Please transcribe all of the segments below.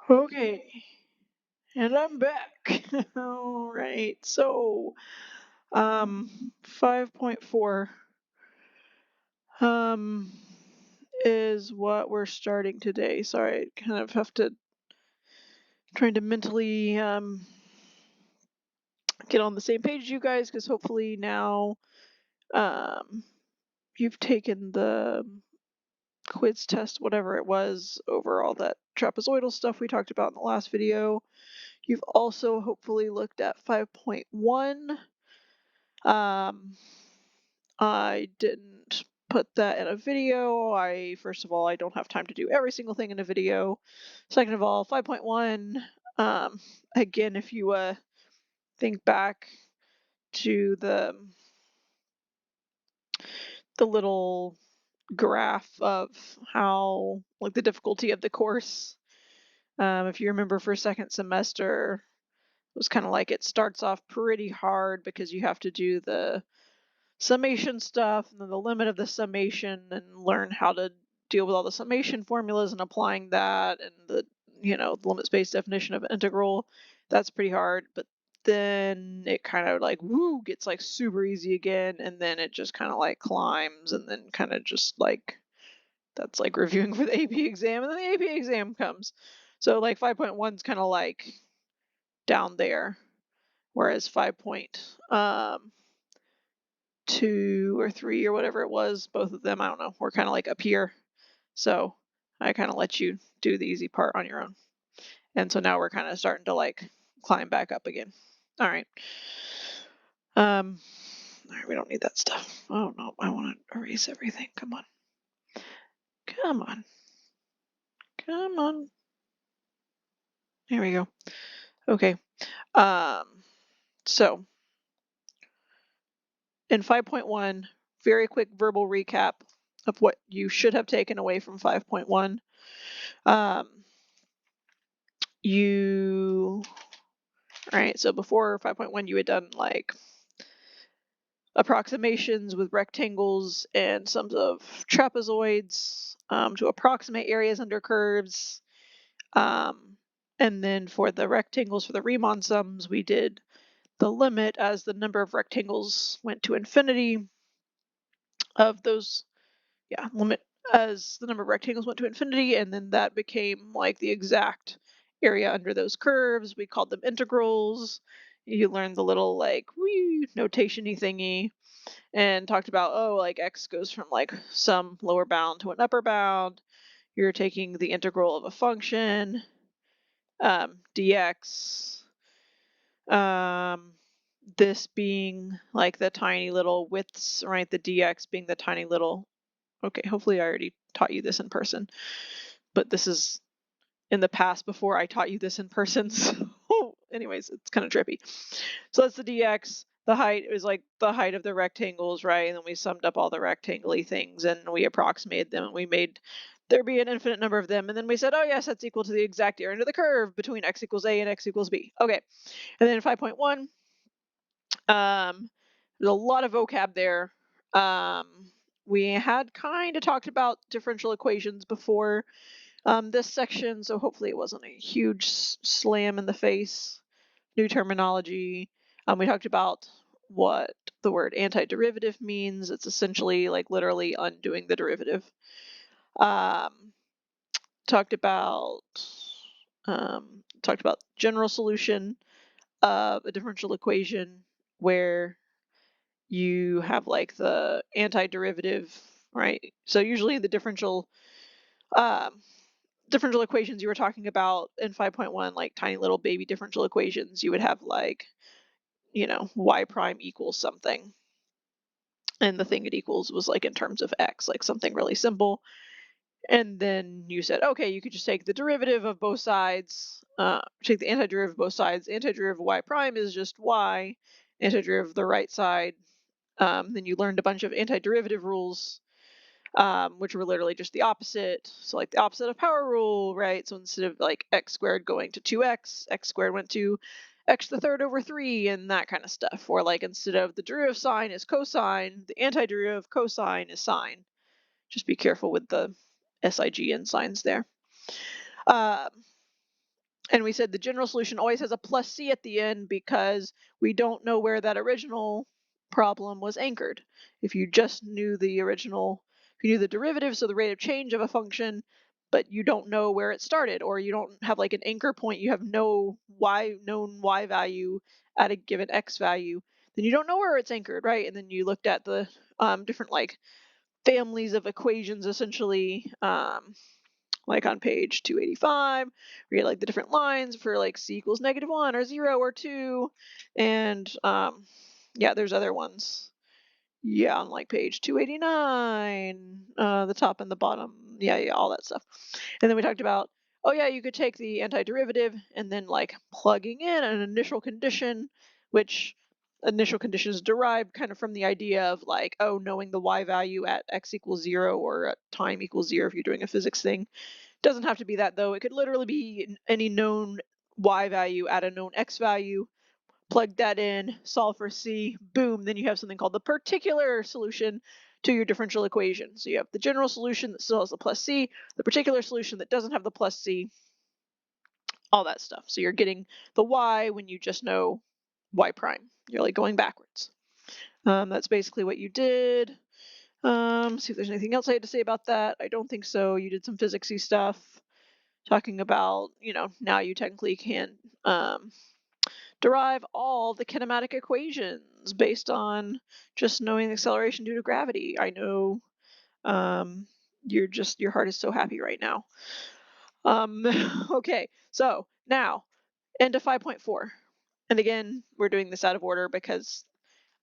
Okay, and I'm back. All right, so 5.4 um is what we're starting today. Sorry, I kind of have to trying to mentally get on the same page as you guys because hopefully now um you've taken the quiz test, whatever it was, over all that trapezoidal stuff we talked about in the last video. You've also hopefully looked at 5.1. Um, I didn't put that in a video. First of all, I don't have time to do every single thing in a video. Second of all, 5.1, again, if you think back to the little graph of how, like, the difficulty of the course, if you remember for second semester, it was kind of like it starts off pretty hard because you have to do the summation stuff and then the limit of the summation and learn how to deal with all the summation formulas and applying that and the the limit space definition of integral. That's pretty hard, but then it kind of like gets like super easy again, and then it just kind of like climbs, and then kind of just like that's like reviewing for the AP exam, and then the AP exam comes. So like 5.1 is kind of like down there, whereas 5.2 or 3 or whatever it was, both of them, I don't know, were kind of like up here. So I kind of let you do the easy part on your own. And so now we're kind of starting to like climb back up again. All right. All right, we don't need that stuff. Oh no, I want to erase everything. Come on. Come on. Come on. There we go. Okay. So in 5.1, very quick verbal recap of what you should have taken away from 5.1. Right, so before 5.1, you had done like approximations with rectangles and sums of trapezoids to approximate areas under curves. And then for the rectangles, for the Riemann sums, we did the limit as the number of rectangles went to infinity of those, limit as the number of rectangles went to infinity, and then that became like the exact area under those curves. We called them integrals. You learned the little like notation-y thingy, and talked about, oh, like x goes from like some lower bound to an upper bound. You're taking the integral of a function, dx, this being like the tiny little widths, right? The dx being the tiny little, okay, hopefully I already taught you this in person, but this is in the past before I taught you this in person. So anyways, it's kind of trippy. So that's the dx. The height is like the height of the rectangles, right? And then we summed up all the rectangle-y things and we approximated them and we made there be an infinite number of them. And then we said, oh yes, that's equal to the exact area under the curve between x equals a and x equals b. Okay. And then 5.1, there's a lot of vocab there. We had kind of talked about differential equations before this section, so hopefully it wasn't a huge slam in the face. New terminology. We talked about what the word antiderivative means. It's essentially like literally undoing the derivative. Talked about general solution of a differential equation where you have like the antiderivative, right? So usually the differential equations you were talking about in 5.1, like tiny little baby differential equations, you would have like, y prime equals something. And the thing it equals was like in terms of x, like something really simple. And then you said, okay, you could just take the derivative of both sides, take the antiderivative of both sides. Antiderivative of y prime is just y, antiderivative of the right side. Then you learned a bunch of antiderivative rules, which were literally just the opposite. So like the opposite of power rule, right? So instead of like x squared going to 2x, x squared went to x to the third over 3 and that kind of stuff. Or like instead of the derivative sign is cosine, the antiderivative of cosine is sine. Just be careful with the SIGN signs there. And we said the general solution always has a plus c at the end because we don't know where that original problem was anchored. If you just knew the original, if you knew the derivative, so the rate of change of a function, but you don't know where it started, or you don't have like an anchor point, you have no known y value at a given x value, then you don't know where it's anchored, right? And then you looked at the different like families of equations essentially, like on page 285, we get like the different lines for like c equals -1 or 0 or 2, and yeah, there's other ones. Yeah, on like page 289, the top and the bottom, yeah, all that stuff. And then we talked about, oh yeah, you could take the antiderivative and then like plugging in an initial condition, which initial condition is derived kind of from the idea of like, oh, knowing the y value at x equals 0 or at time equals 0 if you're doing a physics thing. Doesn't have to be that though. It could literally be any known y value at a known x value. Plug that in, solve for c, boom, then you have something called the particular solution to your differential equation. So you have the general solution that still has the plus c, the particular solution that doesn't have the plus c, all that stuff. So you're getting the y when you just know y prime. You're like going backwards. That's basically what you did. See if there's anything else I had to say about that. I don't think so. You did some physicsy stuff, talking about, now you technically can derive all the kinematic equations based on just knowing the acceleration due to gravity. I know your heart is so happy right now. Okay, so now into 5.4. And again, we're doing this out of order because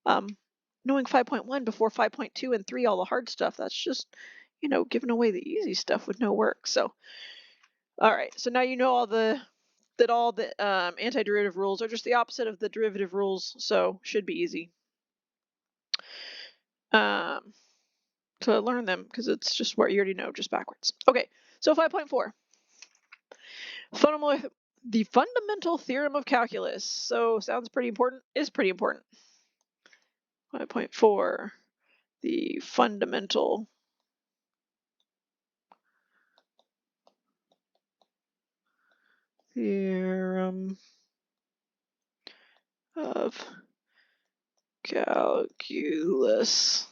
knowing 5.1 before 5.2 and 3, all the hard stuff, that's just, giving away the easy stuff with no work. So, all right, so now you know all the antiderivative rules are just the opposite of the derivative rules, so should be easy to learn them because it's just what you already know, just backwards. Okay, so 5.4. The fundamental theorem of calculus. So sounds pretty important, is pretty important. 5.4, the fundamental theorem of calculus.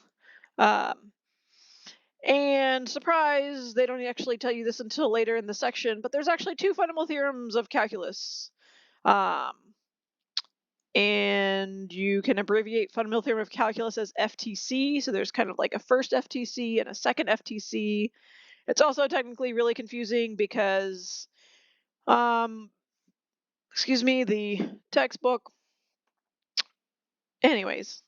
And surprise, they don't actually tell you this until later in the section, but there's actually two fundamental theorems of calculus. And you can abbreviate fundamental theorem of calculus as FTC. So there's kind of like a first FTC and a second FTC. It's also technically really confusing because, the textbook. Anyways,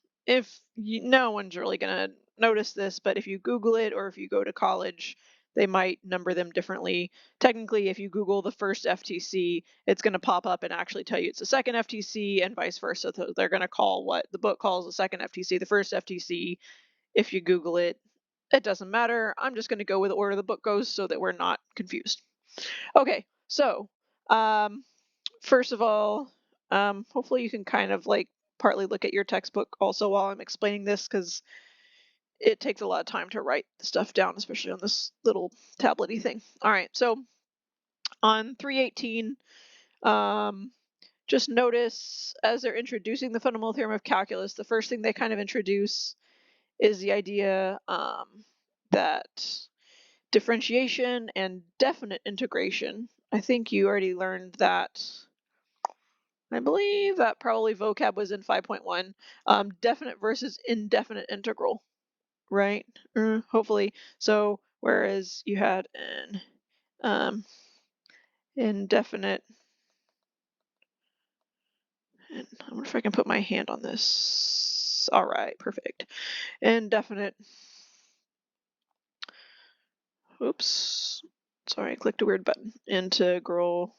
no one's really gonna notice this, but if you Google it or if you go to college, they might number them differently. Technically, if you Google the first FTC, it's going to pop up and actually tell you it's the second FTC and vice versa. So they're going to call what the book calls the second FTC the first FTC. If you Google it, it doesn't matter. I'm just going to go with the order the book goes so that we're not confused. Okay, so first of all, hopefully you can kind of like partly look at your textbook also while I'm explaining this because it takes a lot of time to write the stuff down, especially on this little tablet-y thing. All right, so on 318, just notice as they're introducing the fundamental theorem of calculus, the first thing they kind of introduce is the idea that differentiation and definite integration. I think you already learned that. I believe that probably vocab was in 5.1. Definite versus indefinite integral, right? Hopefully. So whereas you had an indefinite, and I wonder if I can put my hand on this. All right, perfect. Indefinite. Oops. Sorry, I clicked a weird button. Integral.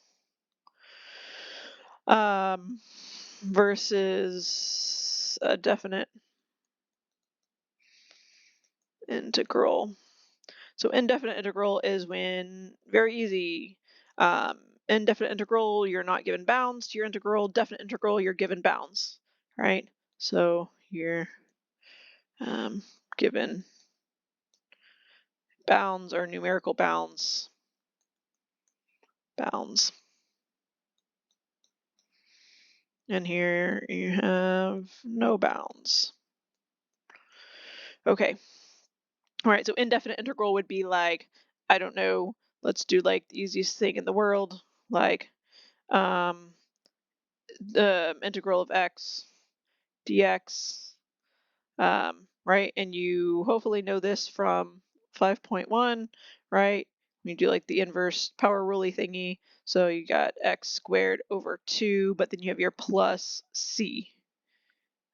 Versus a definite integral. So indefinite integral is when, very easy, indefinite integral, you're not given bounds to your integral. Definite integral, you're given bounds, right? So you're given bounds or numerical bounds. and here you have no bounds. Okay. All right, so indefinite integral would be like, I don't know, let's do like the easiest thing in the world, like um, the integral of x dx, right? And you hopefully know this from 5.1, right? When you do like the inverse power rule thingy, so you got x squared over 2, but then you have your plus c.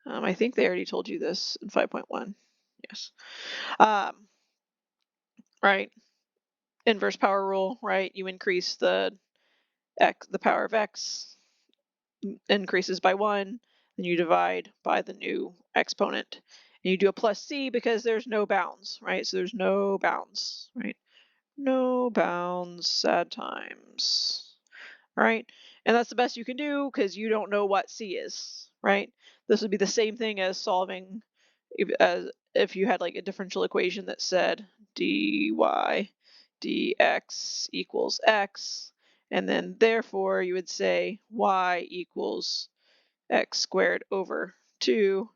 I think they already told you this in 5.1. Yes. Right? Inverse power rule, right? You increase the power of x increases by 1, then you divide by the new exponent. And you do a plus c because there's no bounds, right? So there's no bounds, right? No bounds, sad times, right? And that's the best you can do because you don't know what c is, right? This would be the same thing as solving if you had like a differential equation that said dy dx equals x, and then therefore you would say y equals x squared over 2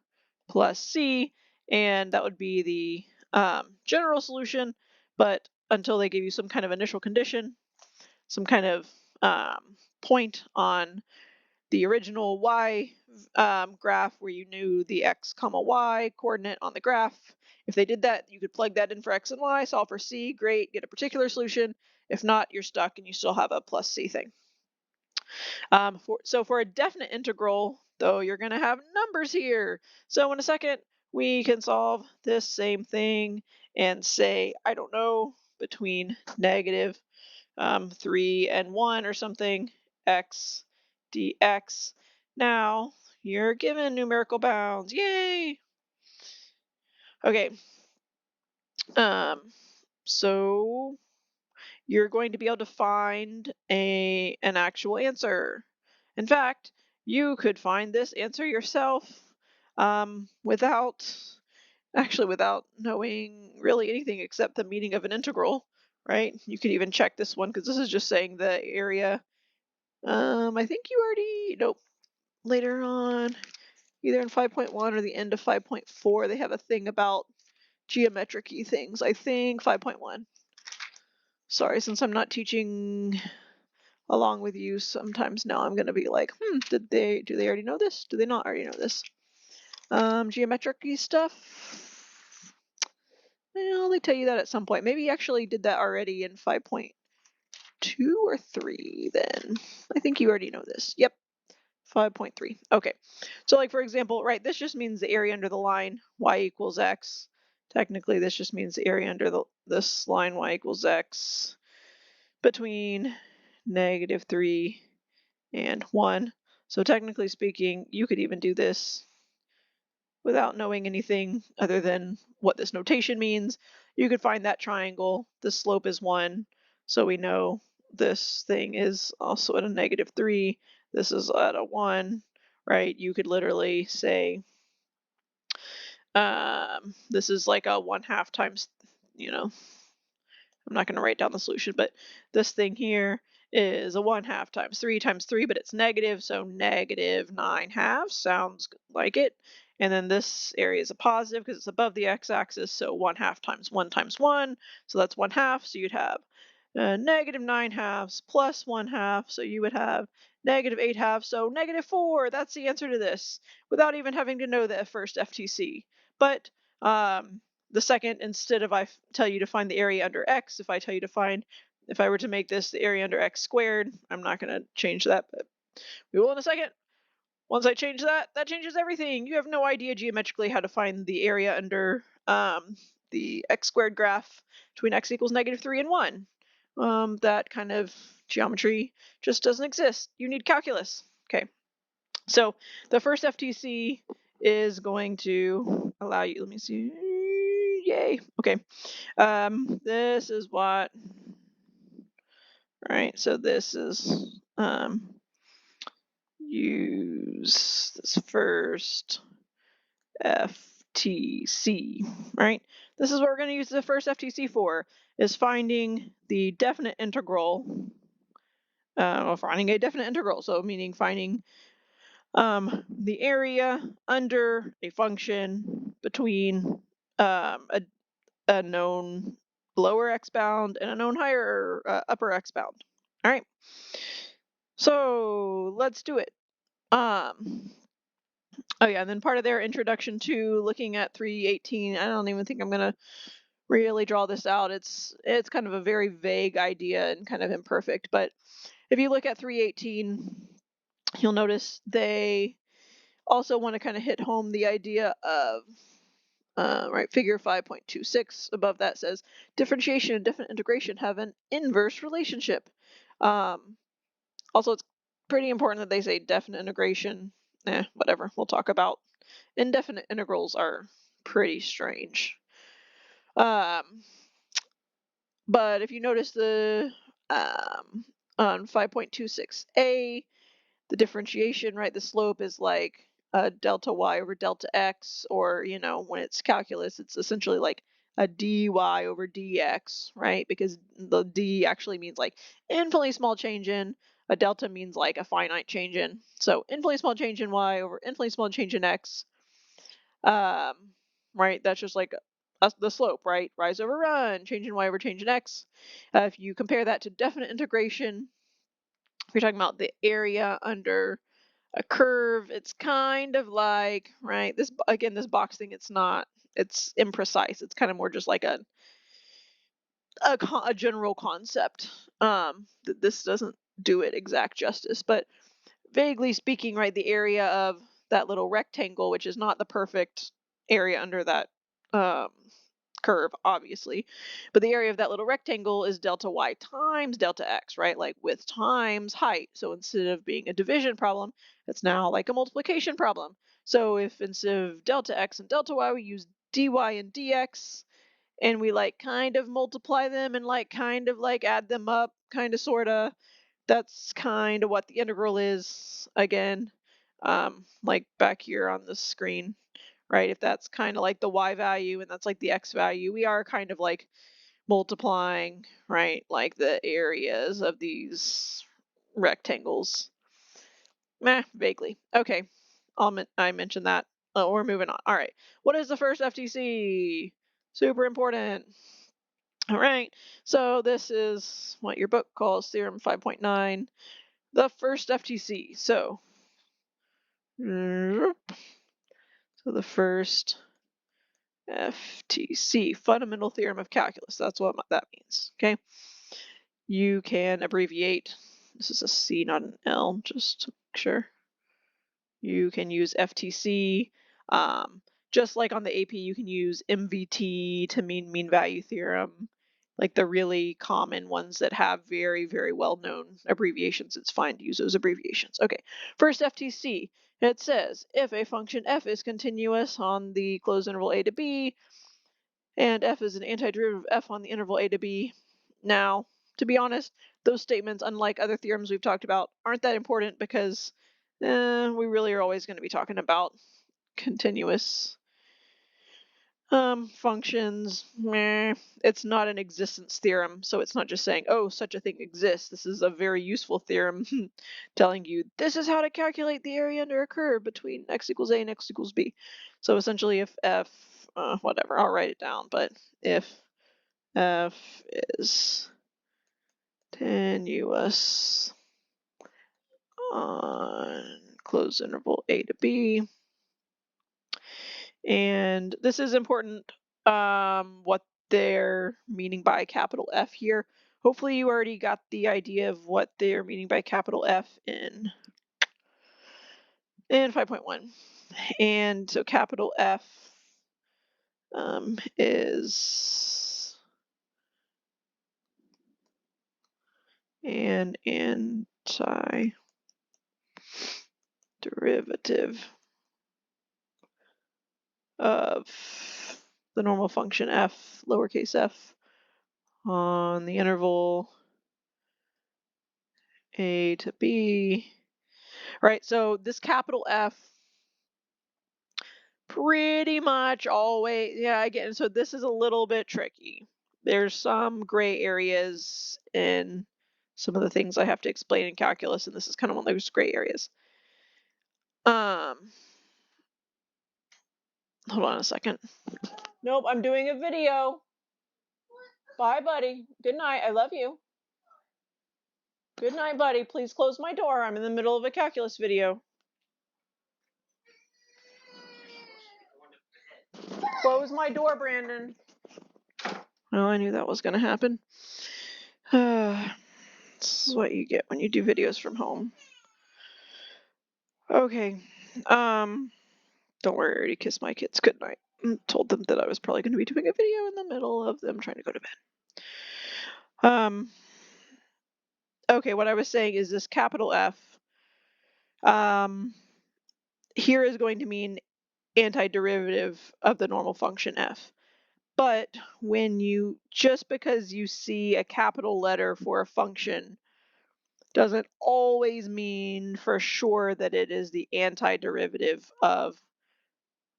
plus c, and that would be the general solution. But until they give you some kind of initial condition, some kind of point on the original y graph where you knew the x comma y coordinate on the graph. If they did that, you could plug that in for x and y, solve for c, great, get a particular solution. If not, you're stuck and you still have a plus c thing. So for a definite integral, though, you're going to have numbers here. So in a second, we can solve this same thing and say, I don't know, between negative 3 and 1 or something, x dx. Now you're given numerical bounds. Yay! Okay. So you're going to be able to find an actual answer. In fact, you could find this answer yourself without knowing really anything except the meaning of an integral, right? You could even check this one because this is just saying the area. I think you already, nope, later on, either in 5.1 or the end of 5.4, they have a thing about geometric-y things. I think 5.1. Sorry, since I'm not teaching along with you, sometimes now I'm going to be like, do they already know this? Do they not already know this? Geometric-y stuff. Well, they tell you that at some point. Maybe you actually did that already in 5.2 or 3 then. I think you already know this. Yep, 5.3. Okay, so like for example, right, this just means the area under the line y equals x. Technically, this just means the area under this line y equals x between negative 3 and 1. So technically speaking, you could even do this without knowing anything other than what this notation means. You could find that triangle. The slope is 1, so we know this thing is also at a negative 3. This is at a 1, right? You could literally say this is like a 1/2 times, I'm not going to write down the solution, but this thing here is a 1/2 times 3, but it's negative, so negative 9/2 sounds like it. And then this area is a positive because it's above the x-axis, so 1/2 times 1, so that's 1/2. So you'd have negative 9/2 plus 1/2, so you would have negative 8/2, so negative 4. That's the answer to this, without even having to know the first FTC. But the second, instead of I tell you to find the area under x, if I were to make this the area under x squared, I'm not going to change that, but we will in a second. Once I change that, that changes everything. You have no idea geometrically how to find the area under the x squared graph between x equals negative 3 and 1. That kind of geometry just doesn't exist. You need calculus. Okay, so the first FTC is going to allow you, let me see, yay, okay. This is what, right, so this is, use this first FTC, right? This is what we're going to use the first FTC for, is finding the definite integral, or finding a definite integral, so meaning finding The area under a function between a known lower x bound and a known higher upper x bound. All right. So let's do it. Oh yeah, and then part of their introduction to looking at 318, I don't even think I'm gonna really draw this out. It's kind of a very vague idea and kind of imperfect, but if you look at 318, you'll notice they also want to kind of hit home the idea of right, figure 5.26 above that says differentiation and definite integration have an inverse relationship. Also, it's pretty important that they say definite integration. Whatever, we'll talk about. Indefinite integrals are pretty strange. But if you notice the on 5.26a, the differentiation, right, the slope is like delta y over delta x, or, you know, when it's calculus, it's essentially like a dy over dx, right? Because the d actually means like infinitely small change in, a delta means like a finite change in. So infinitely small change in y over infinitely small change in x, right? That's just like the slope, right? Rise over run, change in y over change in x. If you compare that to definite integration, if you're talking about the area under a curve, it's kind of like, right, this again, this box thing, it's imprecise. It's kind of more just like a general concept. This doesn't do it exact justice, but vaguely speaking, right, the area of that little rectangle, which is not the perfect area under that um, curve, obviously, but the area of that little rectangle is delta y times delta x, right? Like width times height. So instead of being a division problem, it's now like a multiplication problem. So if instead of delta x and delta y, we use dy and dx, and we like kind of multiply them and like kind of like add them up, kind of sorta, that's kind of what the integral is again, like back here on the screen, right? If that's kind of like the y value and that's like the x value, we are kind of like multiplying, right, like the areas of these rectangles. Vaguely. Okay, I mentioned that. Oh, we're moving on. All right, what is the first FTC? Super important. All right, so this is what your book calls Theorem 5.9, the first FTC. So the first FTC, fundamental theorem of calculus. That's what that means. Okay, you can abbreviate. This is a C, not an L, just to make sure. You can use FTC. Just like on the AP, you can use MVT to mean mean value theorem. Like the really common ones that have very, very well-known abbreviations, it's fine to use those abbreviations. Okay, first FTC, it says if a function f is continuous on the closed interval a to b, and f is an antiderivative of f on the interval a to b. Now, to be honest, those statements, unlike other theorems we've talked about, aren't that important because we really are always going to be talking about continuous functions. It's not an existence theorem, so it's not just saying, oh, such a thing exists. This is a very useful theorem telling you this is how to calculate the area under a curve between x equals a and x equals b. So essentially, if f, whatever, I'll write it down, but if f is tenuous on closed interval a to b, and this is important, what they're meaning by capital F here. Hopefully you already got the idea of what they're meaning by capital F in 5.1. And so capital F is an antiderivative of the normal function f, lowercase f, on the interval a to b. Right, so this capital F pretty much always, yeah, again, so this is a little bit tricky. There's some gray areas in some of the things I have to explain in calculus, and this is kind of one of those gray areas. Hold on a second. Nope, I'm doing a video. Bye, buddy. Good night. I love you. Good night, buddy. Please close my door. I'm in the middle of a calculus video. Close my door, Brandon. Well, I knew that was going to happen. This is what you get when you do videos from home. Okay. Don't worry, I already kissed my kids goodnight. Told them that I was probably going to be doing a video in the middle of them trying to go to bed. Okay, what I was saying is this capital F here is going to mean antiderivative of the normal function f. But when just because you see a capital letter for a function doesn't always mean for sure that it is the antiderivative of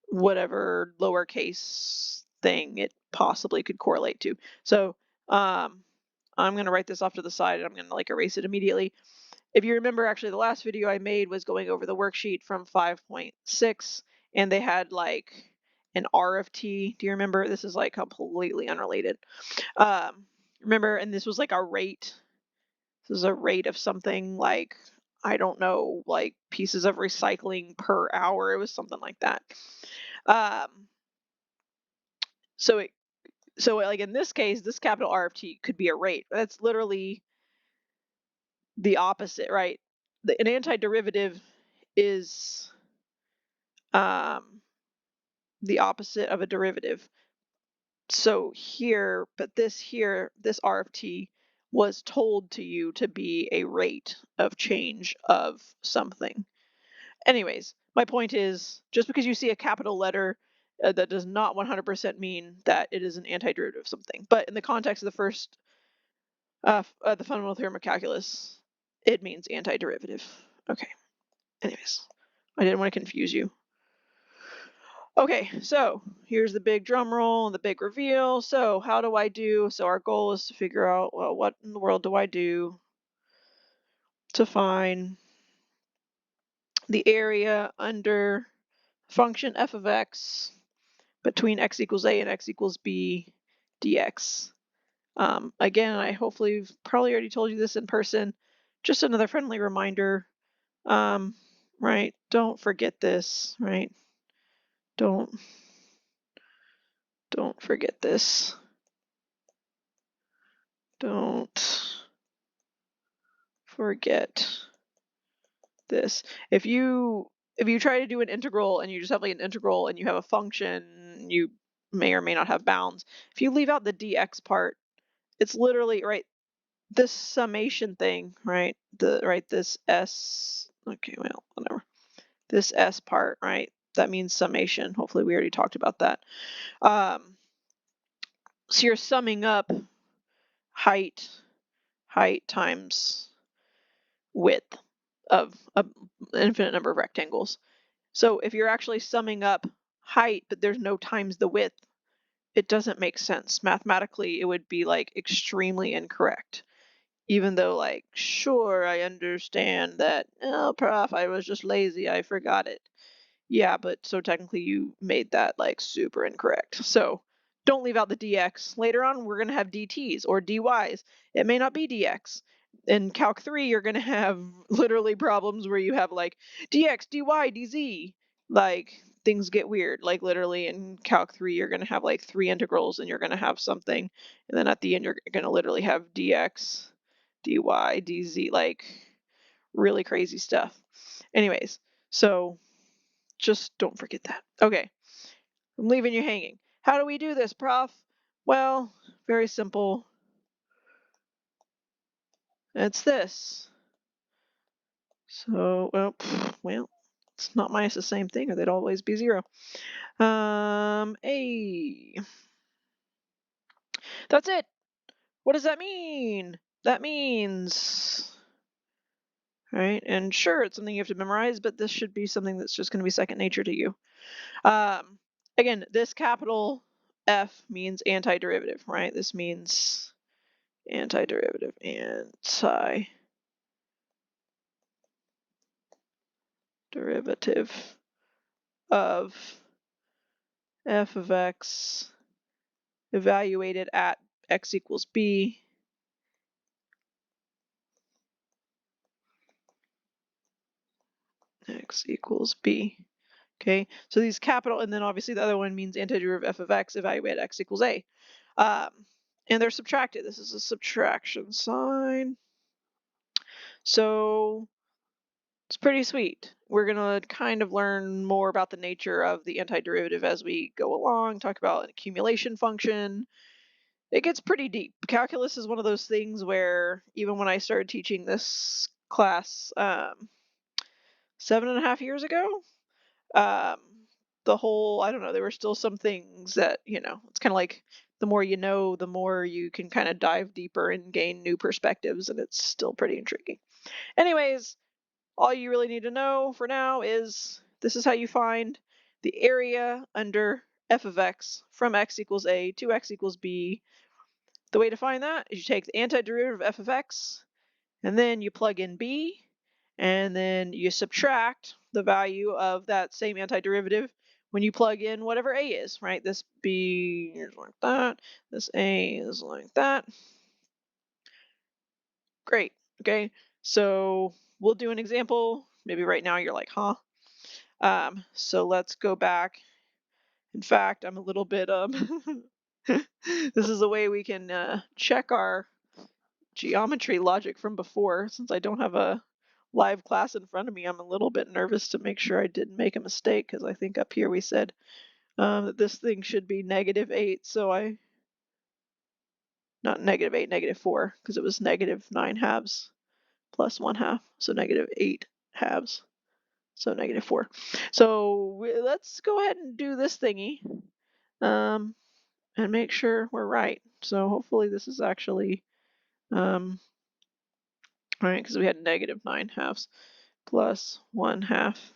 whatever lowercase thing it possibly could correlate to. So I'm going to write this off to the side and I'm going to erase it immediately. If you remember, actually, the last video I made was going over the worksheet from 5.6, and they had an R of t. Do you remember? This is completely unrelated. Remember, and this was a rate. This is a rate of something I don't know, pieces of recycling per hour. It was something like that. So in this case, this capital R of t could be a rate. That's literally the opposite, right? An antiderivative is the opposite of a derivative. So here, but this R of t was told to you to be a rate of change of something. Anyways, my point is, just because you see a capital letter, that does not 100% mean that it is an antiderivative of something. But in the context of the first, the fundamental theorem of calculus, it means antiderivative. Okay. Anyways, I didn't want to confuse you. Okay, so here's the big drum roll and the big reveal. So how do I do? So our goal is to figure out, well, what in the world do I do to find the area under function f of x between x equals a and x equals b dx. Again, I hopefully probably already told you this in person. Just another friendly reminder, right? Don't forget this, right? Don't forget this. Don't forget this. If you try to do an integral and you just have an integral and you have a function, you may or may not have bounds. If you leave out the dx part, it's literally right this summation thing, right? This s. Okay, well, whatever. This s part, right? That means summation. Hopefully, we already talked about that. So you're summing up height times width of an infinite number of rectangles. So if you're actually summing up height, but there's no times the width, it doesn't make sense. Mathematically, it would be extremely incorrect. Even though sure, I understand that, oh, prof, I was just lazy, I forgot it. Yeah, but so technically you made that super incorrect. So don't leave out the dx. Later on, we're going to have dt's or dy's. It may not be dx. In Calc 3, you're going to have literally problems where you have dx, dy, dz. Things get weird. Literally in Calc 3, you're going to have 3 integrals and you're going to have something. And then at the end, you're going to literally have dx, dy, dz. Really crazy stuff. Anyways, so just don't forget that. Okay, I'm leaving you hanging. How do we do this, Prof? Well, very simple. It's this. So, well, it's not minus the same thing, or they'd always be 0. A. That's it. What does that mean? That means, right? And sure, it's something you have to memorize, but this should be something that's just going to be second nature to you. Again, this capital F means antiderivative, right? This means antiderivative, derivative of f of x evaluated at x equals b x equals b. Okay, so these capital, and then obviously the other one means antiderivative f of x evaluated at x equals a. And they're subtracted. This is a subtraction sign. So it's pretty sweet. We're going to kind of learn more about the nature of the antiderivative as we go along, talk about an accumulation function. It gets pretty deep. Calculus is one of those things where even when I started teaching this class 7.5 years ago, the whole, I don't know, there were still some things that, it's kind of like the more you know, the more you can kind of dive deeper and gain new perspectives, and it's still pretty intriguing. Anyways, all you really need to know for now is this is how you find the area under f of x from x equals a to x equals b. The way to find that is you take the antiderivative of f of x, and then you plug in b, and then you subtract the value of that same antiderivative when you plug in whatever a is, right? This b is like that, this a is like that. Great, okay? So we'll do an example. Maybe right now you're like, huh? So let's go back. In fact, I'm a little bit, this is a way we can check our geometry logic from before. Since I don't have a live class in front of me, I'm a little bit nervous to make sure I didn't make a mistake, because I think up here we said that this thing should be -8, so not -8, -4, because it was -9/2 plus 1/2, so -8 halves, so -4. So let's go ahead and do this thingy and make sure we're right. So hopefully this is actually right, because we had -9/2 plus 1/2,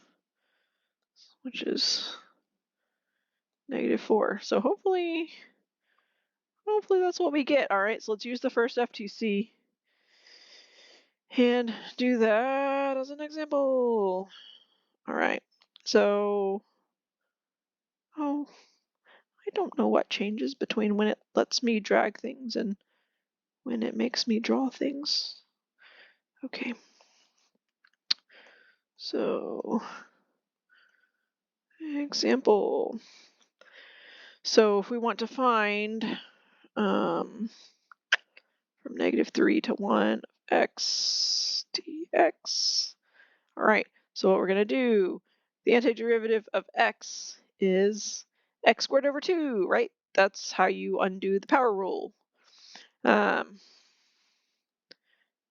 which is -4. So hopefully that's what we get. All right, so let's use the first FTC and do that as an example. All right, so, oh, I don't know what changes between when it lets me drag things and when it makes me draw things. Okay, so example. So if we want to find from -3 to 1 x dx. All right, so what we're going to do, the antiderivative of x is x squared over 2, right? That's how you undo the power rule.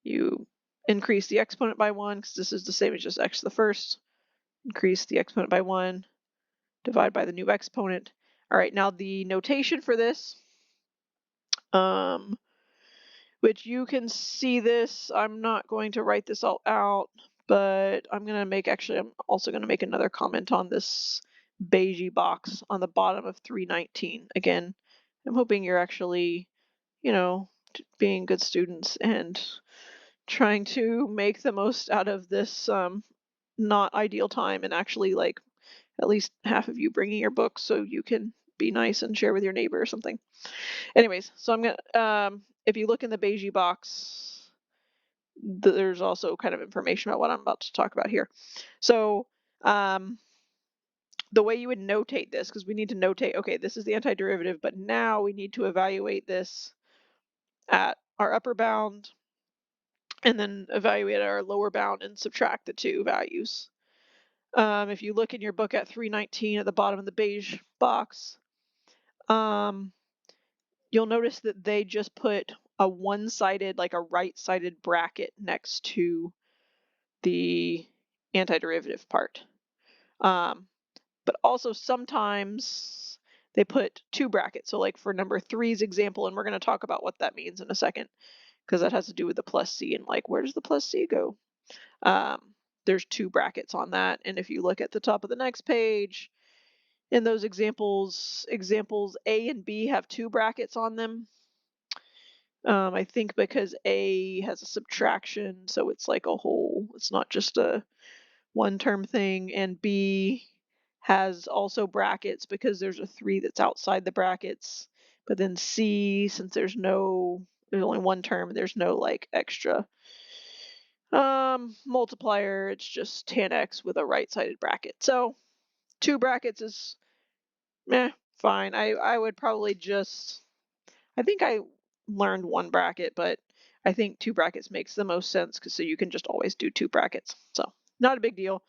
You increase the exponent by 1, because this is the same as just x to the first. Increase the exponent by 1, divide by the new exponent. All right, now the notation for this, which you can see this, I'm not going to write this all out, but I'm also going to make another comment on this beigey box on the bottom of 319. Again, I'm hoping you're actually, being good students and trying to make the most out of this not ideal time, and actually like at least half of you bringing your books so you can be nice and share with your neighbor or something. Anyways, so I'm gonna if you look in the beigey box, there's also kind of information about what I'm about to talk about here. So the way you would notate this, because we need to notate, okay, this is the antiderivative, but now we need to evaluate this at our upper bound and then evaluate our lower bound and subtract the two values. If you look in your book at 319 at the bottom of the beige box, you'll notice that they just put a one-sided, like a right-sided bracket next to the antiderivative part. But also sometimes they put two brackets. So like for number 3's example, and we're going to talk about what that means in a second, because that has to do with the plus C and like, where does the plus C go? There's two brackets on that. And if you look at the top of the next page, in those examples A and B have two brackets on them. I think because A has a subtraction, so it's like a whole, it's not just a one-term thing, and B has also brackets because there's a 3 that's outside the brackets. But then C, since there's only one term, there's no like extra multiplier. It's just tan x with a right-sided bracket. So 2 brackets is fine. I would probably I think I learned 1 bracket, but I think 2 brackets makes the most sense so you can just always do 2 brackets. So not a big deal.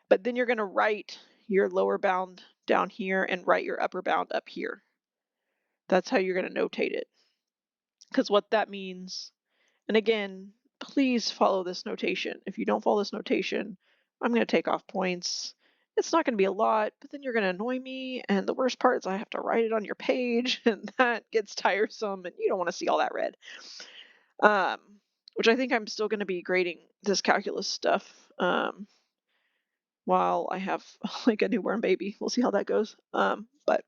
But then you're going to write your lower bound down here and write your upper bound up here. That's how you're going to notate it. Because what that means, and again, please follow this notation. If you don't follow this notation, I'm going to take off points. It's not going to be a lot, but then you're going to annoy me. And the worst part is I have to write it on your page, and that gets tiresome, and you don't want to see all that red. Which I think I'm still going to be grading this calculus stuff while I have like a newborn baby. We'll see how that goes. But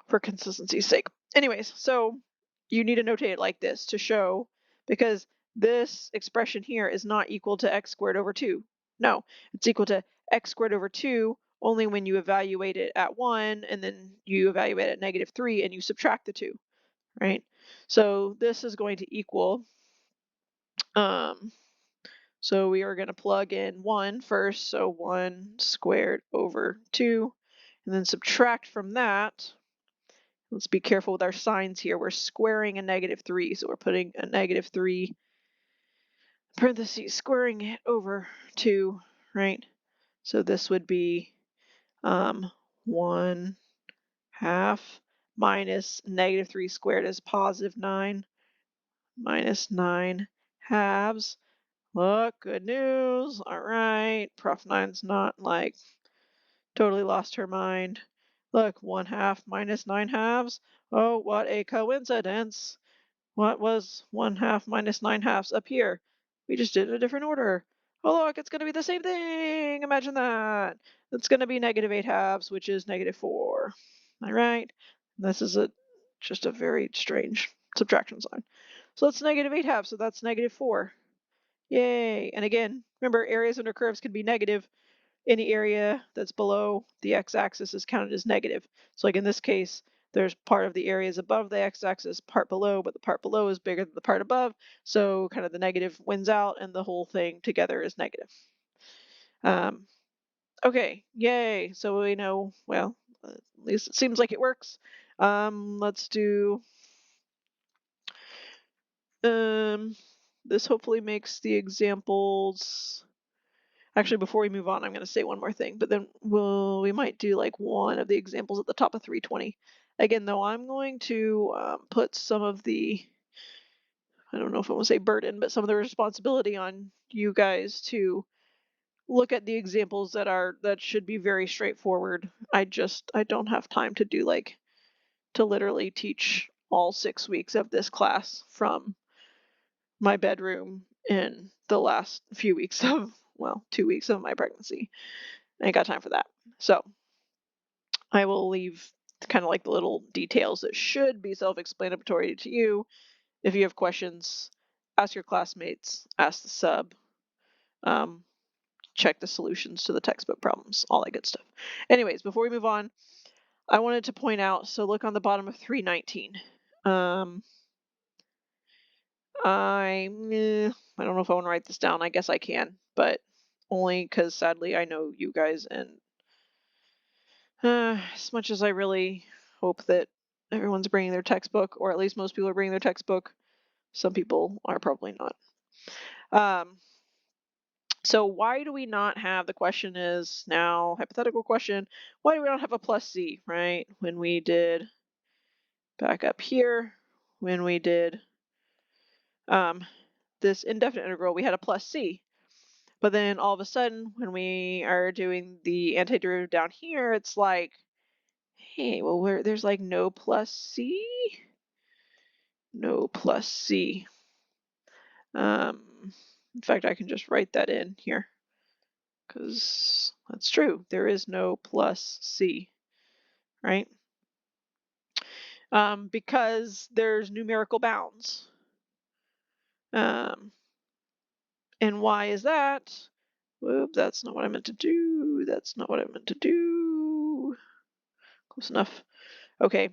for consistency's sake. Anyways, so you need to notate it like this to show, because this expression here is not equal to x squared over 2. No, it's equal to x squared over 2 only when you evaluate it at 1, and then you evaluate it at -3 and you subtract the 2, right? So this is going to equal, so we are going to plug in 1 first, so 1 squared over 2, and then subtract from that. Let's be careful with our signs here. We're squaring a -3, so we're putting a -3 parentheses, squaring it over 2, right? So this would be 1 half minus -3 squared is +9 minus 9 halves. Look, good news. All right, Prof. 9's not like totally lost her mind. Look, 1 half minus 9 halves. Oh, what a coincidence. What was 1 half minus 9 halves up here? We just did it in a different order. Oh, look, it's going to be the same thing. Imagine that. It's going to be -8 halves, which is -4. All right. This is just a very strange subtraction sign. So that's -8 halves, so that's -4. Yay. And again, remember, areas under curves can be negative. Any area that's below the x-axis is counted as negative. So like in this case, there's part of the areas above the x-axis, part below, but the part below is bigger than the part above. So kind of the negative wins out and the whole thing together is negative. Okay, yay. So we know, well, at least it seems like it works. Let's do, this hopefully makes the examples. Actually, before we move on, I'm going to say one more thing, but then we might do like one of the examples at the top of 320. Again, though, I'm going to put some of the, I don't know if I want to say burden, but some of the responsibility on you guys to look at the examples that should be very straightforward. I don't have time to do to literally teach all 6 weeks of this class from my bedroom in the last few weeks of, well, 2 weeks of my pregnancy. I ain't got time for that. So I will leave kind of like the little details that should be self-explanatory to you. If you have questions, ask your classmates, ask the sub, check the solutions to the textbook problems, all that good stuff. Anyways, before we move on, I wanted to point out, so look on the bottom of 319. I don't know if I want to write this down. I guess I can, but only because sadly I know you guys, and as much as I really hope that everyone's bringing their textbook, or at least most people are bringing their textbook, some people are probably not. So why do we not have, the question is now, hypothetical question, why do we not have a plus C, right? When we did, back up here, when we did this indefinite integral, we had a plus C. But then all of a sudden, when we are doing the antiderivative down here, it's like, hey, well, there's like no plus C? No plus C. In fact, I can just write that in here, because that's true. There is no plus C, right? Because there's numerical bounds. And why is that? Whoop, that's not what I meant to do. That's not what I meant to do. Close enough. Okay.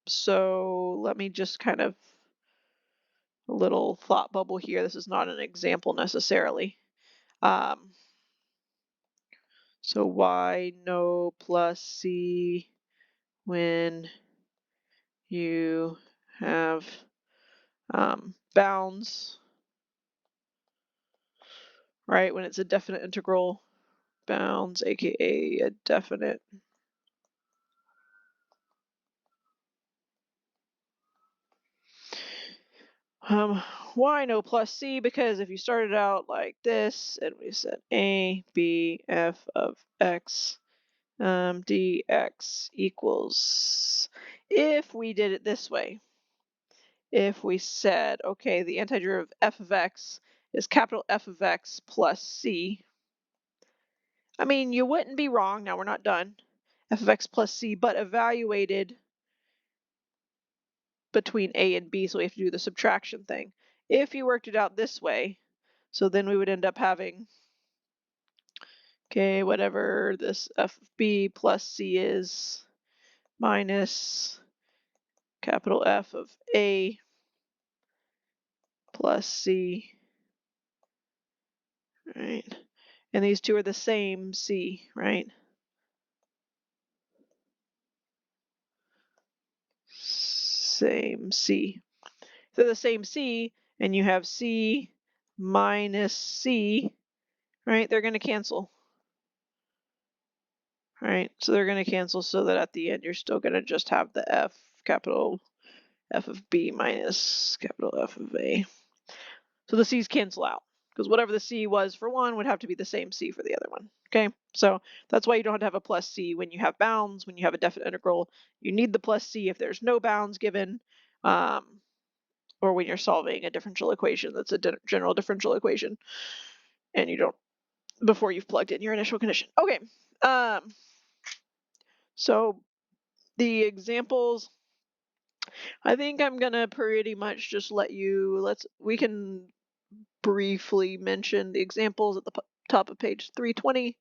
So let me just kind of a little thought bubble here. This is not an example necessarily. So y no plus c when you have bounds, right? When it's a definite integral, bounds, aka a definite y no plus c, because if you started out like this and we said a b f of x dx equals, if we did it this way, if we said, okay, the antiderivative f of x is capital F of x plus c, I mean, you wouldn't be wrong. Now we're not done. F of x plus c, but evaluated between a and b, so we have to do the subtraction thing. If you worked it out this way, so then we would end up having, okay, whatever this f of b plus c is, minus capital F of a plus c, right? And these two are the same c, right? Same c. They're the same c, and you have c minus c, right? They're going to cancel, right? So they're going to cancel so that at the end you're still going to just have the f, capital F of b minus capital F of a. So the c's cancel out, because whatever the c was for one would have to be the same c for the other one. Okay, so that's why you don't have to have a plus c when you have bounds. When you have a definite integral, you need the plus c if there's no bounds given, or when you're solving a differential equation that's a general differential equation, and you don't, before you've plugged in your initial condition. Okay, so the examples, I think I'm gonna pretty much just let you, we can briefly mention the examples at the top of page 320.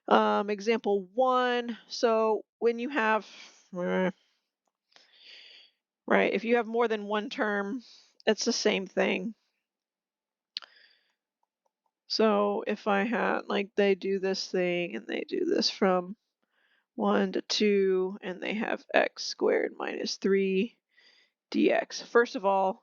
Example 1, so when you have, right, if you have more than one term, it's the same thing. So if I had, like, they do this thing and they do this from 1 to 2, and they have x squared minus 3 dx. First of all,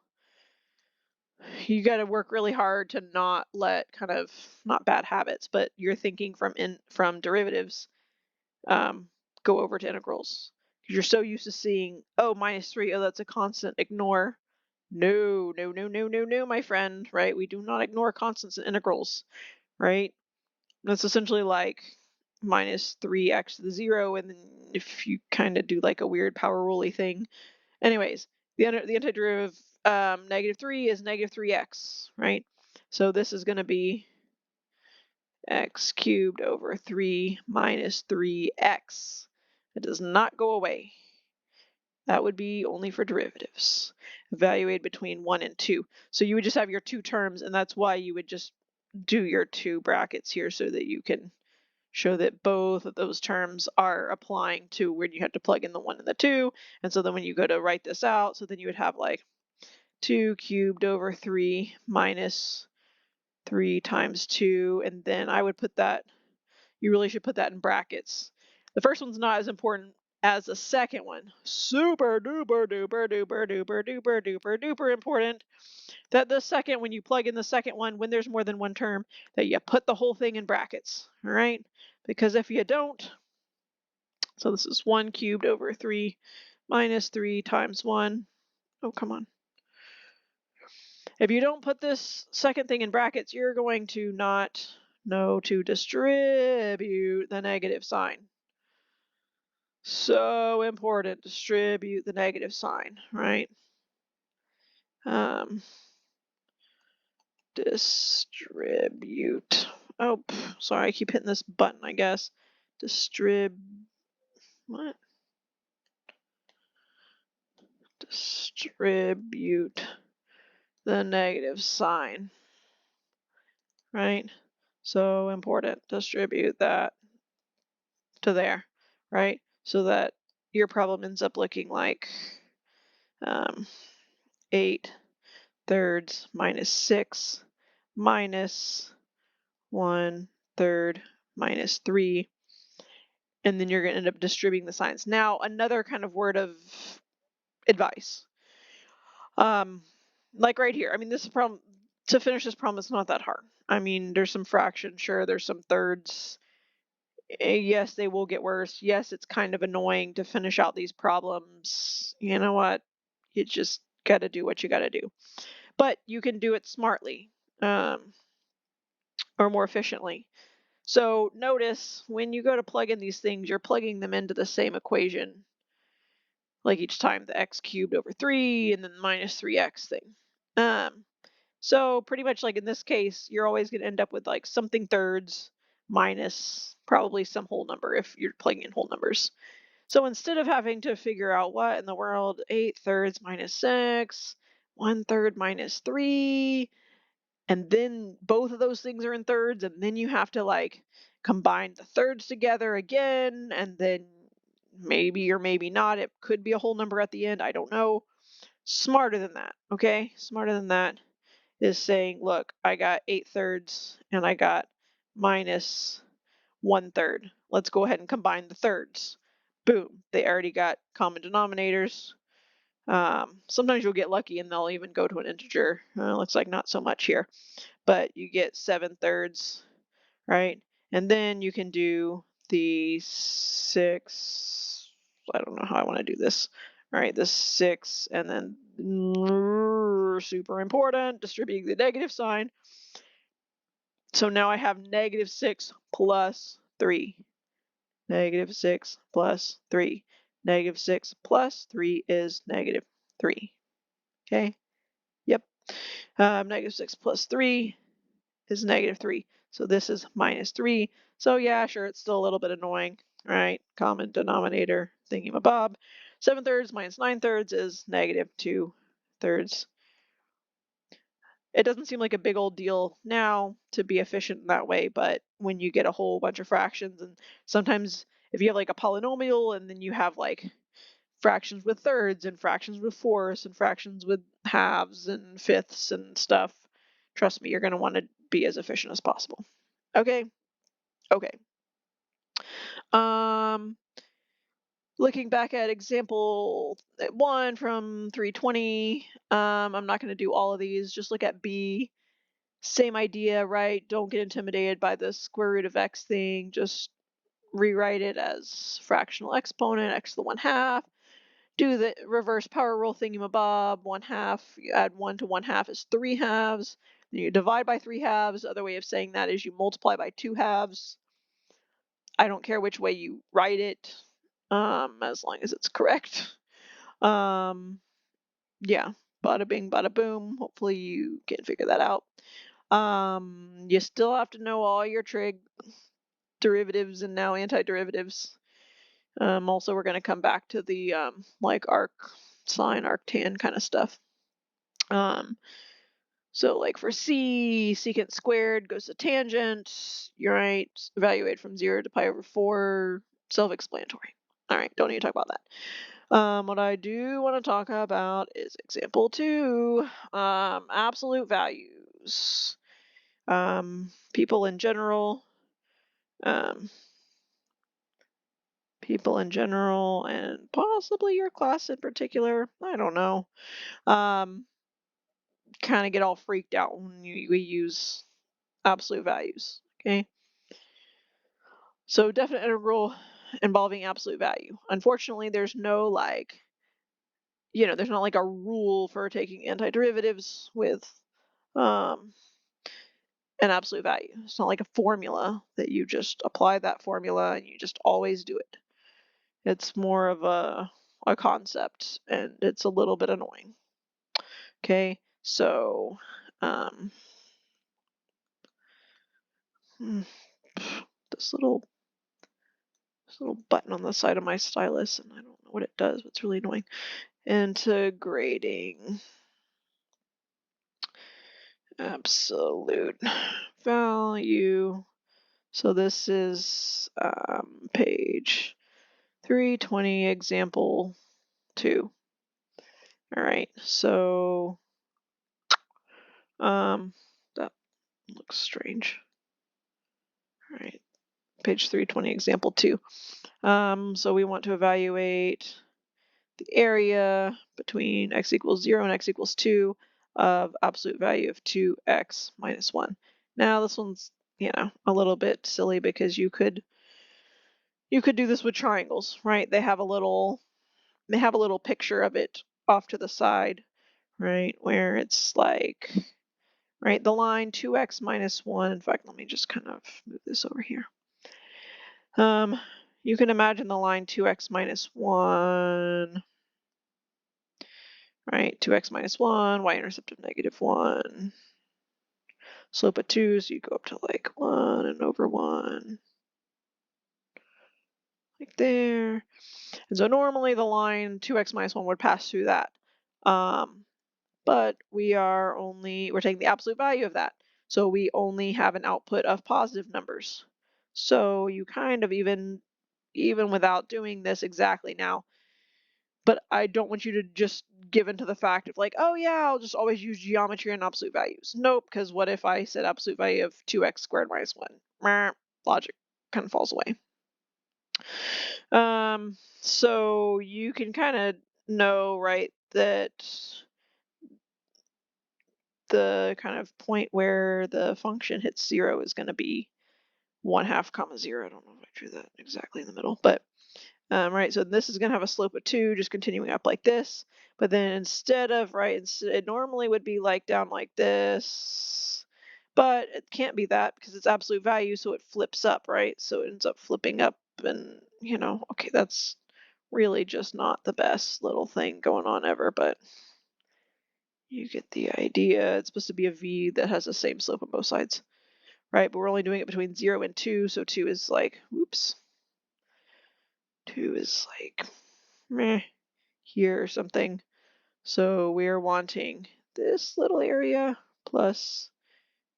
you got to work really hard to not let kind of, not bad habits, but you're thinking from derivatives go over to integrals. You're so used to seeing, oh, minus 3, oh, that's a constant, ignore. No, no, no, no, no, no, my friend, right? We do not ignore constants and integrals, right? That's essentially like minus 3x to the 0, and then if you kind of do like a weird power rule thing. Anyways, the antiderivative negative 3 is negative 3x, right? So this is going to be x cubed over 3 minus 3x. It does not go away. That would be only for derivatives. Evaluate between 1 and 2. So you would just have your two terms, and that's why you would just do your two brackets here so that you can show that both of those terms are applying to when you have to plug in the 1 and the 2. And so then when you go to write this out, so then you would have like 2 cubed over 3 minus 3 times 2. And then I would put that, you really should put that in brackets. The first one's not as important as the second one. Super duper duper duper duper duper duper duper important that the second, when you plug in the second one, when there's more than one term, that you put the whole thing in brackets, all right? Because if you don't, so this is 1 cubed over 3 minus 3 times 1. Oh, come on. If you don't put this second thing in brackets, you're going to not know to distribute the negative sign. So important, distribute the negative sign, right? Distribute. Oh, sorry, I keep hitting this button, I guess. What? Distribute the negative sign. right? So important. Distribute that to there, right? So that your problem ends up looking like 8 thirds minus 6 minus 1/3 minus 3, and then you're going to end up distributing the signs. Now, another kind of word of advice. Like right here, I mean, this problem, to finish this problem, it's not that hard. I mean, there's some fractions, sure, there's some thirds. Yes, they will get worse. Yes, it's kind of annoying to finish out these problems. You know what? You just got to do what you got to do. But you can do it smartly, or more efficiently. So notice when you go to plug in these things, you're plugging them into the same equation. Like each time, the x cubed over 3 and then minus 3x thing. So pretty much like in this case, you're always going to end up with like something thirds minus probably some whole number if you're plugging in whole numbers. So instead of having to figure out what in the world, 8 thirds minus 6, 1/3 minus 3, and then both of those things are in thirds, and then you have to like combine the thirds together again, and then maybe or maybe not, it could be a whole number at the end, I don't know. Smarter than that, okay? Smarter than that is saying, look, I got 8 thirds and I got minus 1/3. Let's go ahead and combine the thirds. Boom, they already got common denominators. Sometimes you'll get lucky and they'll even go to an integer. Looks like not so much here, but you get 7 thirds, right? And then you can do the 6. I don't know how I want to do this. All right, the 6, and then super important, distributing the negative sign. So now I have -6 plus 3. -6 plus 3. -6 plus 3 is -3. Okay? Yep. -6 plus 3 is -3. So this is -3. So yeah, sure, it's still a little bit annoying, right? Common denominator thingamabob. 7 thirds minus 9 thirds is -2 thirds. It doesn't seem like a big old deal now to be efficient in that way, but when you get a whole bunch of fractions, and sometimes if you have like a polynomial and then you have like fractions with thirds and fractions with fourths and fractions with halves and fifths and stuff, trust me, you're going to want to be as efficient as possible. Okay. Okay. Um, Looking back at example 1 from 320, I'm not going to do all of these. Just look at B. Same idea, right? Don't get intimidated by the square root of x thing. Just rewrite it as fractional exponent, x to the 1/2. Do the reverse power rule thingamabob, 1/2. You add 1 to 1/2 is 3/2. Then you divide by 3/2. Other way of saying that is you multiply by 2/2. I don't care which way you write it, as long as it's correct. Yeah, bada bing, bada boom. Hopefully you can figure that out. You still have to know all your trig derivatives and now antiderivatives. Also, we're going to come back to the like arc sine, arctan kind of stuff. So like for C, secant squared goes to tangent. You're right. Evaluate from 0 to pi over 4. Self-explanatory. All right, don't need to talk about that. What I do want to talk about is example 2, absolute values. People in general, and possibly your class in particular. I don't know. Kind of get all freaked out when we use absolute values. Okay. So definite integral involving absolute value. Unfortunately, there's no like, there's not like a rule for taking antiderivatives with an absolute value. It's not like a formula that you just apply that formula and you just always do it. It's more of a concept, and it's a little bit annoying. Okay, so this little button on the side of my stylus, and I don't know what it does, but it's really annoying. Integrating absolute value. So this is page 320, example 2. All right, so that looks strange. All right, page 320, example 2. So we want to evaluate the area between x equals 0 and x equals 2 of absolute value of 2x minus 1. Now this one's, a little bit silly because you could do this with triangles, right? They have a little picture of it off to the side, right? Where it's like, right, the line 2x minus 1. In fact, let me just kind of move this over here. You can imagine the line 2x minus 1, right? 2x minus 1, y-intercept of -1, slope of 2, so you go up to like 1 and over 1, like there. And so normally the line 2x minus 1 would pass through that. But we're taking the absolute value of that. So we only have an output of positive numbers. So you kind of even without doing this exactly now, but I don't want you to just give into the fact of like, oh yeah, I'll just always use geometry and absolute values. Nope, because what if I said absolute value of 2x squared minus 1? Logic kind of falls away. So you can kind of know, right, that the kind of point where the function hits 0 is going to be 1/2 comma 0. I don't know if I drew that exactly in the middle, but right, so this is going to have a slope of 2, just continuing up like this. But then instead of, right, it normally would be like down like this, but it can't be that because it's absolute value, so it flips up, right? So it ends up flipping up, and, okay, that's really just not the best little thing going on ever, but you get the idea. It's supposed to be a V that has the same slope on both sides, right? But we're only doing it between 0 and 2, so 2 is like, whoops. 2 is like, meh, here or something. So we're wanting this little area plus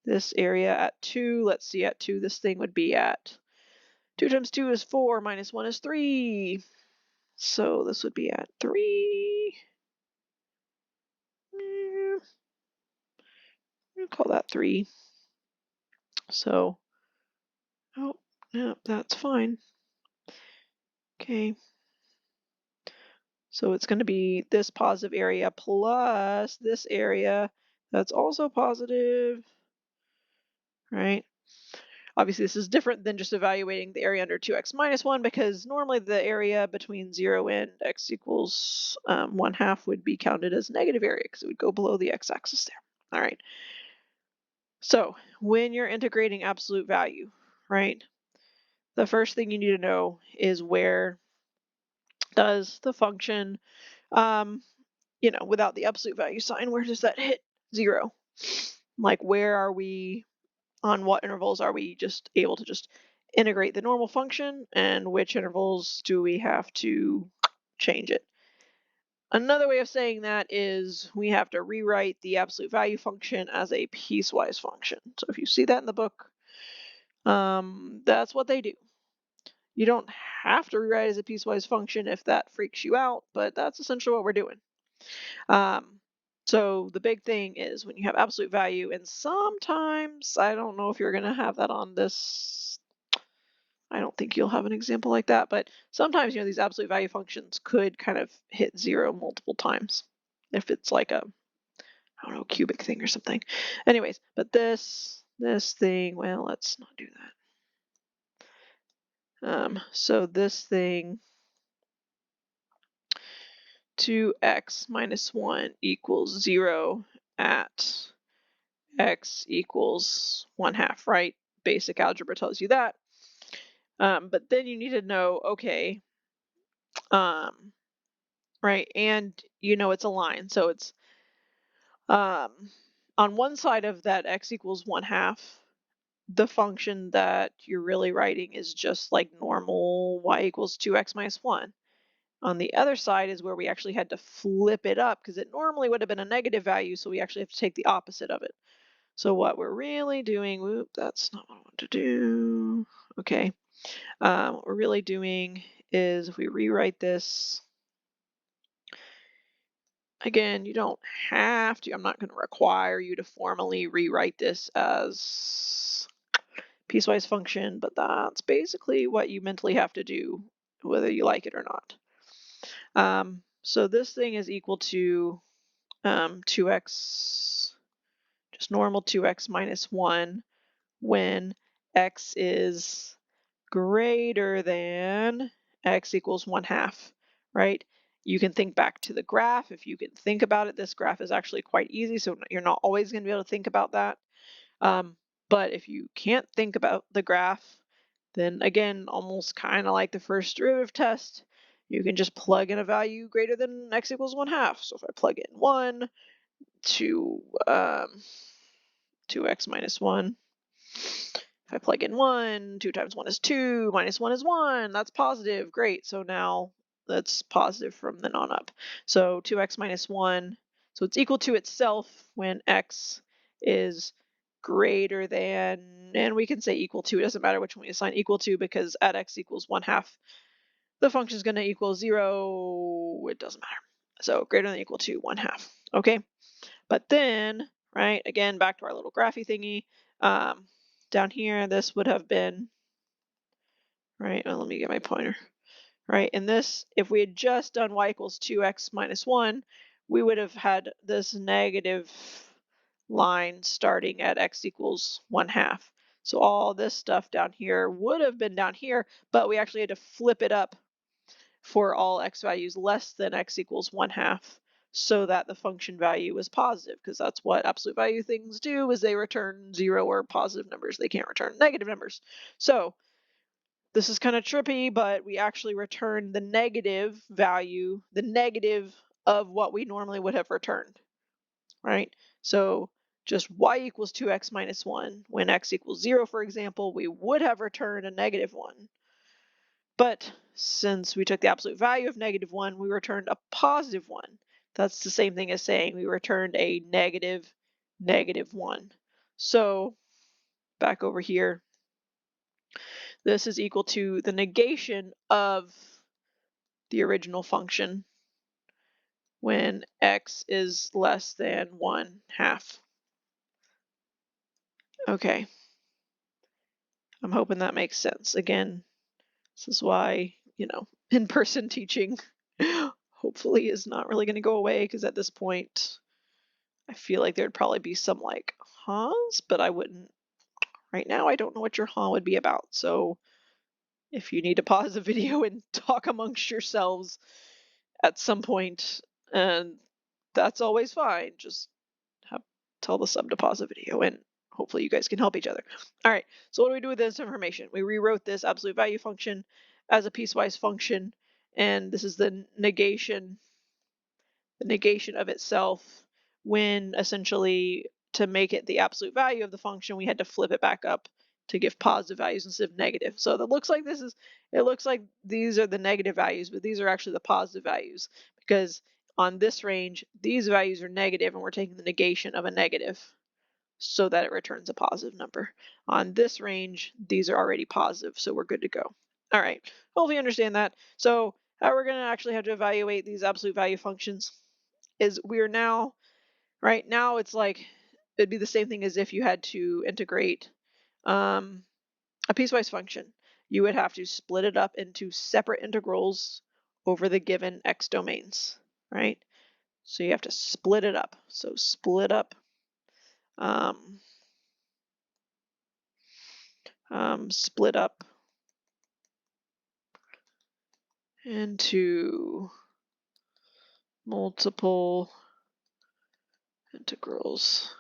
this area at 2. Let's see, at 2, this thing would be at 2 times 2 is 4, minus 1 is 3. So this would be at 3. We'll call that 3. So, oh, no, that's fine. Okay. So it's going to be this positive area plus this area that's also positive, right? Obviously, this is different than just evaluating the area under 2x minus 1, because normally the area between 0 and x equals 1/2 would be counted as negative area because it would go below the x-axis there. All right. So when you're integrating absolute value, right, the first thing you need to know is where does the function, without the absolute value sign, where does that hit 0? Like, where are we, on what intervals are we just able to just integrate the normal function, and which intervals do we have to change it? Another way of saying that is we have to rewrite the absolute value function as a piecewise function. So if you see that in the book, that's what they do. You don't have to rewrite it as a piecewise function if that freaks you out, but that's essentially what we're doing. So the big thing is when you have absolute value, and sometimes, I don't know if you're going to have that on this, I don't think you'll have an example like that, but sometimes, these absolute value functions could kind of hit 0 multiple times if it's like a, I don't know, cubic thing or something. Anyways, but this thing, well, let's not do that. So this thing, 2x minus 1 equals 0 at x equals 1/2, right? Basic algebra tells you that. But then you need to know, okay, right, and it's a line, so it's on one side of that x equals 1/2, the function that you're really writing is just like normal y equals 2x minus 1. On the other side is where we actually had to flip it up because it normally would have been a negative value, so we actually have to take the opposite of it. So what we're really doing, whoop, that's not what I want to do. Okay. What we're really doing is if we rewrite this, again, you don't have to, I'm not going to require you to formally rewrite this as piecewise function, but that's basically what you mentally have to do, whether you like it or not. So this thing is equal to 2x, just normal 2x minus 1 when x is greater than x equals 1/2, right? You can think back to the graph. If you can think about it, this graph is actually quite easy, so you're not always going to be able to think about that. But if you can't think about the graph, then again, almost kind of like the first derivative test, you can just plug in a value greater than x equals 1/2. So if I plug in 1 to 2x minus 1, if I plug in 1, 2 times 1 is 2, minus 1 is 1, that's positive, great. So now that's positive from then on up. So 2x minus 1, so it's equal to itself when x is greater than, and we can say equal to, it doesn't matter which one we assign equal to because at x equals 1/2, the function is going to equal 0, it doesn't matter. So greater than or equal to 1/2, okay? But then, right, again, back to our little graphy thingy, down here, this would have been, right, let me get my pointer, right, and this, if we had just done y equals 2x minus 1, we would have had this negative line starting at x equals 1/2. So all this stuff down here would have been down here, but we actually had to flip it up for all x values less than x equals 1/2 so that the function value was positive, because that's what absolute value things do, is they return 0 or positive numbers. They can't return negative numbers. So this is kind of trippy, but we actually return the negative value, the negative of what we normally would have returned, right? So just y equals 2x minus 1. When x equals 0, for example, we would have returned a negative 1. But since we took the absolute value of negative 1, we returned a positive 1. That's the same thing as saying we returned a negative 1. So back over here, this is equal to the negation of the original function when x is less than 1/2. Okay. I'm hoping that makes sense. Again, this is why, in-person teaching hopefully is not really going to go away, because at this point, I feel like there'd probably be some like hahs, but I wouldn't. Right now, I don't know what your huh would be about. So if you need to pause the video and talk amongst yourselves at some point, and that's always fine. Just tell the sub to pause the video, and hopefully you guys can help each other. All right, so what do we do with this information? We rewrote this absolute value function as a piecewise function, and this is the negation of itself, when essentially to make it the absolute value of the function, we had to flip it back up to give positive values instead of negative. So that looks like it looks like these are the negative values, but these are actually the positive values, because on this range, these values are negative and we're taking the negation of a negative so that it returns a positive number. On this range, these are already positive, so we're good to go. All right, hopefully you understand that. So how we're going to actually have to evaluate these absolute value functions is we're now, right now it's like, it'd be the same thing as if you had to integrate a piecewise function. You would have to split it up into separate integrals over the given x domains, right? So you have to split it up. So split up split up into multiple integrals.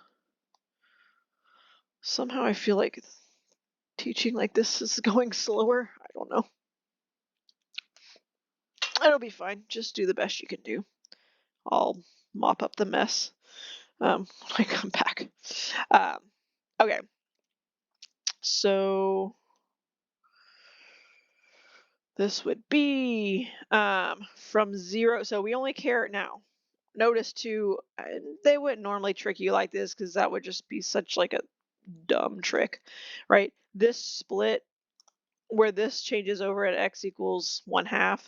Somehow I feel like teaching like this is going slower. I don't know. It'll be fine. Just do the best you can do. I'll mop up the mess when I come back. Okay. So this would be from 0. So we only care now. notice too, they wouldn't normally trick you like this because that would just be such like a dumb trick, right? This split where this changes over at x equals 1/2,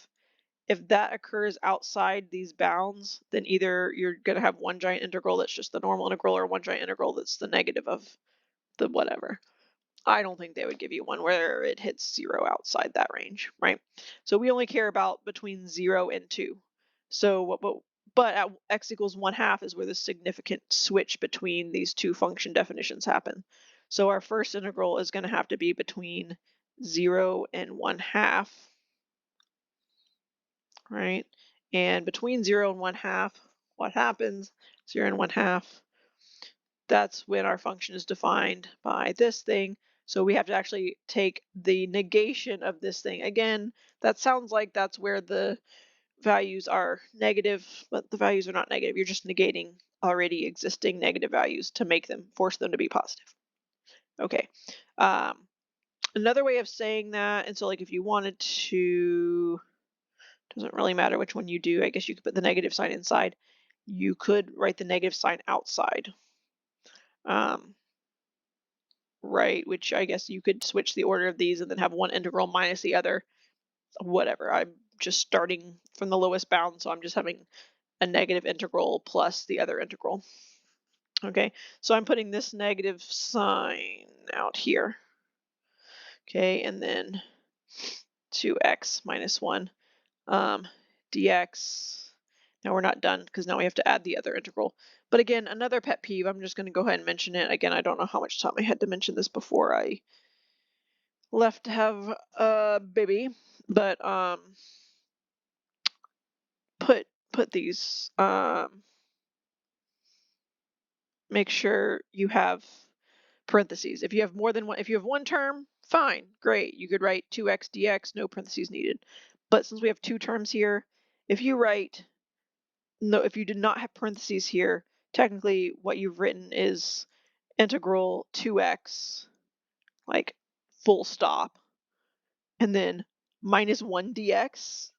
if that occurs outside these bounds, then either you're going to have one giant integral that's just the normal integral or one giant integral that's the negative of the whatever. I don't think they would give you one where it hits 0 outside that range, right? So we only care about between 0 and 2. So but at x equals 1/2 is where the significant switch between these two function definitions happen. So our first integral is going to have to be between 0 and 1/2, right? And between 0 and 1/2, what happens? 0 and 1/2, that's when our function is defined by this thing. So we have to actually take the negation of this thing. Again, that sounds like that's where the values are negative, but the values are not negative. You're just negating already existing negative values to make them, force them to be positive. Okay. Another way of saying that, and so like if you wanted to, doesn't really matter which one you do, I guess you could put the negative sign inside. You could write the negative sign outside. Right, which I guess you could switch the order of these and then have one integral minus the other. Whatever, I'm just starting from the lowest bound, so I'm just having a negative integral plus the other integral. Okay, so I'm putting this negative sign out here. Okay, and then 2x minus 1 dx. Now we're not done because now we have to add the other integral. But again, another pet peeve, I'm just going to go ahead and mention it. Again, I don't know how much time I had to mention this before I left to have a baby, but put these, make sure you have parentheses. If you have more than one, if you have one term, fine, great. You could write 2x dx, no parentheses needed. But since we have two terms here, if you write, no, if you did not have parentheses here, technically what you've written is integral 2x, like full stop, and then minus 1 dx.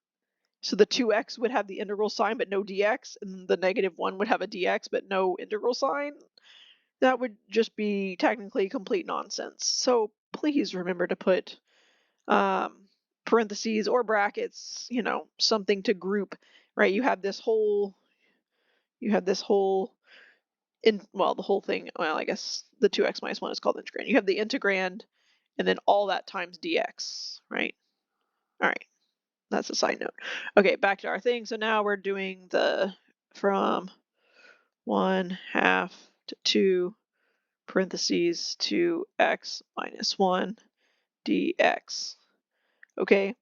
So the 2x would have the integral sign but no dx, and the negative 1 would have a dx but no integral sign. That would just be technically complete nonsense. So please remember to put parentheses or brackets, something to group, right? You have this whole, well, the whole thing, well, I guess the 2x minus 1 is called integrand. You have the integrand and then all that times dx, right? All right. That's a side note. Okay, back to our thing. So now we're doing the from 1/2 to 2 parentheses to x minus 1 dx. Okay,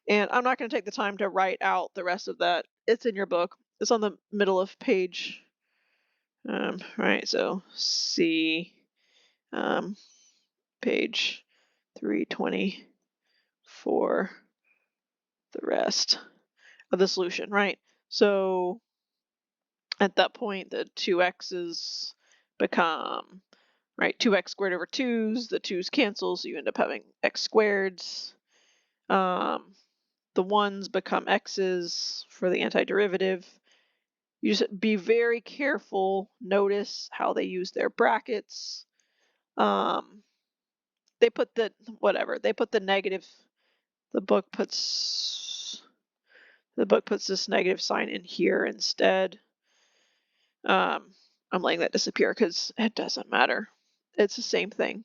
and I'm not going to take the time to write out the rest of that. It's in your book. It's on the middle of page. Right, so C, page 320 for the rest of the solution, right? So at that point, the 2x's become, right, 2x squared over 2's, the 2's cancel, so you end up having x squareds. The 1's become x's for the antiderivative. You just be very careful. Notice how they use their brackets. They put the negative, the book puts this negative sign in here instead. I'm letting that disappear because it doesn't matter. It's the same thing.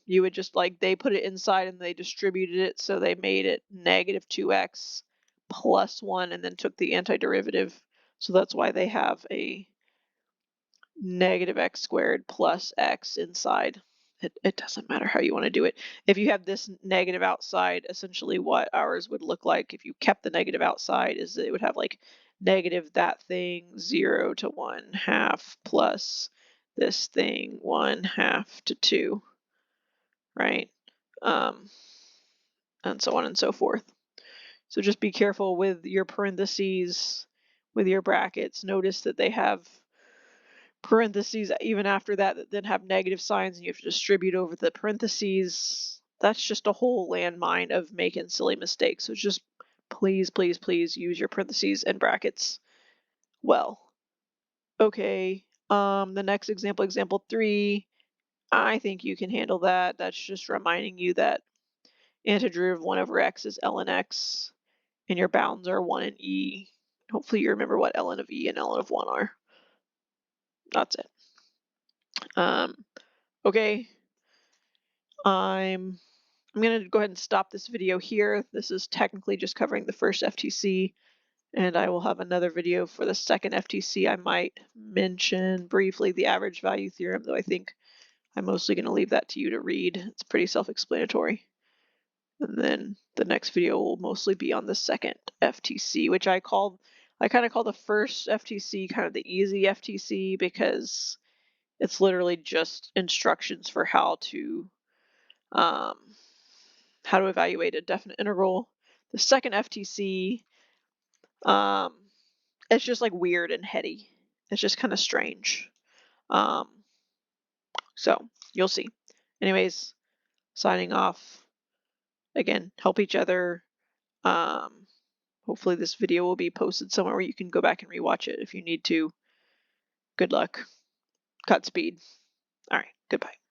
You would just they put it inside and they distributed it, so they made it negative 2x plus 1 and then took the antiderivative. So that's why they have a negative x squared plus x inside. It doesn't matter how you want to do it. If you have this negative outside, essentially what ours would look like if you kept the negative outside is it would have negative that thing 0 to 1/2 plus this thing 1/2 to 2, right? And so on and so forth. So just be careful with your parentheses, with your brackets. Notice that they have parentheses even after that then have negative signs and you have to distribute over the parentheses. That's just a whole landmine of making silly mistakes. So just please, please, please use your parentheses and brackets well, okay, the next example, example 3, I think you can handle that. That's just reminding you that antiderivative of 1 over x is ln x, and your bounds are 1 and e. Hopefully you remember what ln of e and ln of 1 are. That's it. Okay, I'm going to go ahead and stop this video here. This is technically just covering the first FTC, and I will have another video for the second FTC. I might mention briefly the average value theorem, though I think I'm mostly going to leave that to you to read. It's pretty self-explanatory. And then the next video will mostly be on the second FTC, which I kind of call the first FTC kind of the easy FTC, because it's literally just instructions for how to evaluate a definite integral. The second FTC, it's just like weird and heady. It's just kind of strange. So you'll see. Anyways, signing off. Again, help each other. Hopefully this video will be posted somewhere where you can go back and rewatch it if you need to. Good luck. Godspeed. All right, goodbye.